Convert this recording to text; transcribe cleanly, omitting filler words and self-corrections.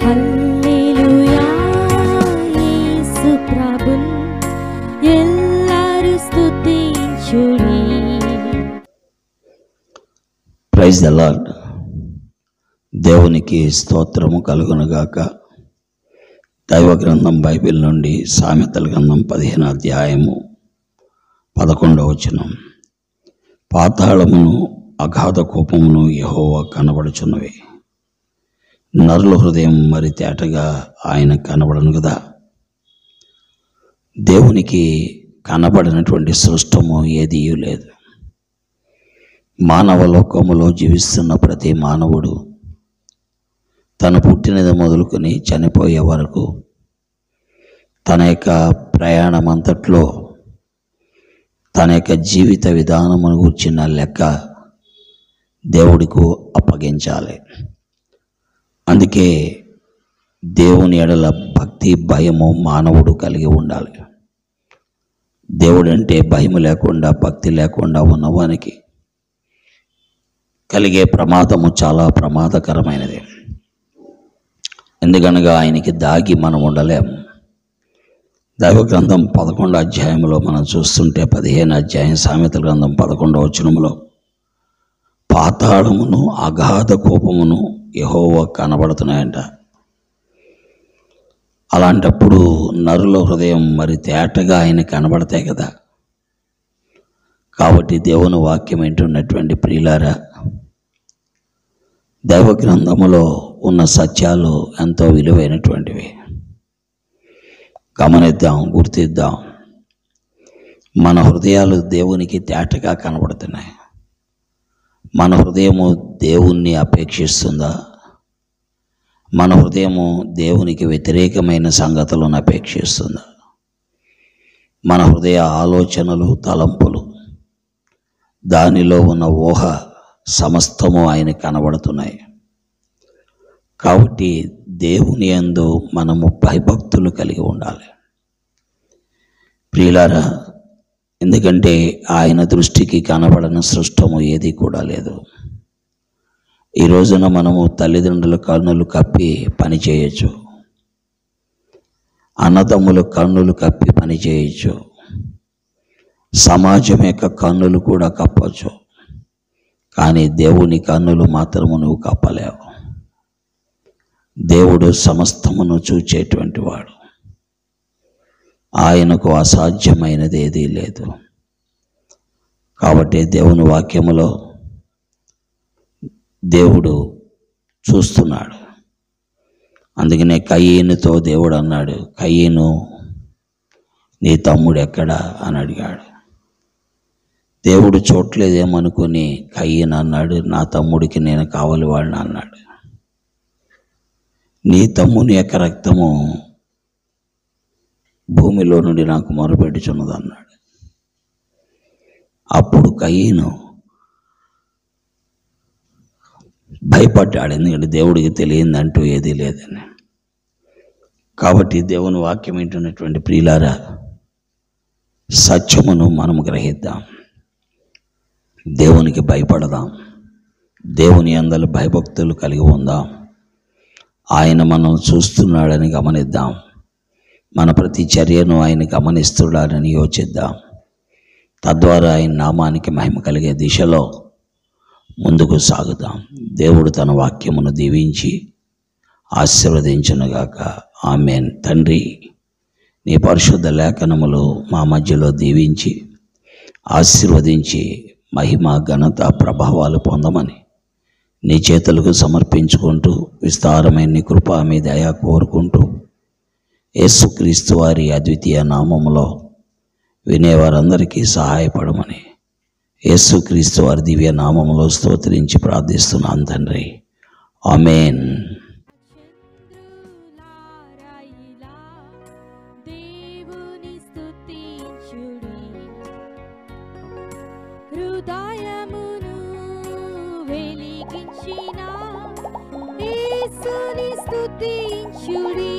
హల్లెలూయా యేసు ప్రభున్ ఎల్లరు స్తుతించుడి. Praise the lord. దేవునికి స్తోత్రము కలుగునుగాక. దైవ గ్రంథం బైబిల్ నుండి సామెతల గ్రంథం 15వ అధ్యాయము 11వ వచనం. పాతాళమును అగాధ కోపమును యెహోవా కనబడుచున్నవి, నరుల హృదయం మరి తేటగా ఆయన కనబడను కదా. దేవునికి కనబడినటువంటి సృష్టము ఏదీ లేదు. మానవ లోకములో జీవిస్తున్న ప్రతి మానవుడు తను పుట్టినది మొదలుకొని చనిపోయే వరకు తన యొక్క ప్రయాణం అంతట్లో తన యొక్క జీవిత విధానమును గుర్చిన లెక్క దేవుడికి అప్పగించాలి. అందుకే దేవుని ఎడల భక్తి భయము మానవుడు కలిగి ఉండాలి. దేవుడంటే భయము లేకుండా భక్తి లేకుండా ఉన్నవానికి కలిగే ప్రమాదము చాలా ప్రమాదకరమైనది. ఎందుకనగా ఆయనకి దాగి మనం ఉండలేము. దైవ గ్రంథం 11వ అధ్యాయంలో మనం చూస్తుంటే 15వ అధ్యాయం సామెతల గ్రంథం 11వ వచనంలో పాతాళమును అగాధ కోపమును యెహోవా కనబడుతున్నాయంట. అలాంటప్పుడు నరుల హృదయం మరి తేటగా ఆయన కనబడతాయి కదా. కాబట్టి దేవుని వాక్యం ఏంటున్నటువంటి ప్రియులారా, దైవ గ్రంథములో ఉన్న సత్యాలు ఎంతో విలువైనటువంటివి. గమనిద్దాం, గుర్తిద్దాం. మన హృదయాలు దేవునికి తేటగా కనబడుతున్నాయి. మన హృదయము దేవుణ్ణి అపేక్షిస్తుందా? మన హృదయము దేవునికి వ్యతిరేకమైన సంగతులను అపేక్షిస్తుందా? మన హృదయ ఆలోచనలు, తలంపులు, దానిలో ఉన్న ఊహ సమస్తము ఆయన కనబడుతున్నాయి. కాబట్టి దేవుని యందు మనము భయభక్తులు కలిగి ఉండాలి ప్రియులారా. ఎందుకంటే ఆయన దృష్టికి కనబడని సృష్టము ఏది కూడా లేదు. ఈ రోజున మనము తల్లిదండ్రుల కన్నులు కప్పి పని చేయొచ్చు, అన్నదమ్ముల కన్నులు కప్పి పని చేయొచ్చు, సమాజం యొక్క కన్నులు కూడా కప్పచ్చు. కానీ దేవుని కన్నులు మాత్రము నువ్వు కప్పలేవు. దేవుడు సమస్తమును చూచేటువంటి వాడు. ఆయనకు అసాధ్యమైనది ఏదీ లేదు. కాబట్టి దేవుని వాక్యములో దేవుడు చూస్తున్నాడు. అందుకనే కయీనుతో దేవుడు అన్నాడు, కయీను నీ తమ్ముడు ఎక్కడా అని అడిగాడు. దేవుడు చూడలేదేమనుకుని కయీను అన్నాడు, నా తమ్ముడికి నేను కావలి వాడిని అన్నాడు. నీ తమ్ముని యొక్క రక్తము భూమిలో నుండి నాకు మొరపెట్టుచున్నది అన్నాడు. అప్పుడు కయీను భయపడ్డాడు, ఎందుకంటే దేవుడికి తెలియదంటూ ఏదీ లేదని. కాబట్టి దేవుని వాక్యం ఏంటున్నటువంటి ప్రియులారా, సత్యమును మనము గ్రహిద్దాం, దేవునికి భయపడదాం, దేవుని యందలి భయభక్తులు కలిగి ఉందాం. ఆయన మనం చూస్తున్నాడని గమనిద్దాం. మన ప్రతి చర్యను ఆయన గమనిస్తున్నాడని యోచిద్దాం. తద్వారా ఆయన నామానికి మహిమ కలిగే దిశలో ముందుకు సాగుదాం. దేవుడు తన వాక్యమును దీవించి ఆశీర్వదించునుగాక. ఆమేన్. తండ్రి, నీ పరిశుద్ధ లేఖనములు మా మధ్యలో దీవించి ఆశీర్వదించి మహిమ ఘనత ప్రభావాలు పొందమని నీ చేతులకు సమర్పించుకుంటూ విస్తారమైన నీ కృప మీ దయ కోరుకుంటూ యేసుక్రీస్తు వారి అద్వితీయ నామములో వినేవారందరికీ సహాయపడమని యేసుక్రీస్తు వారి దివ్య నామములో స్తోత్రించి ప్రార్థిస్తున్నాను తండ్రి. ఆమేన్. దేవుని స్తుతించుడి, హృదయమును వెలిగించిన యేసుని స్తుతించుడి.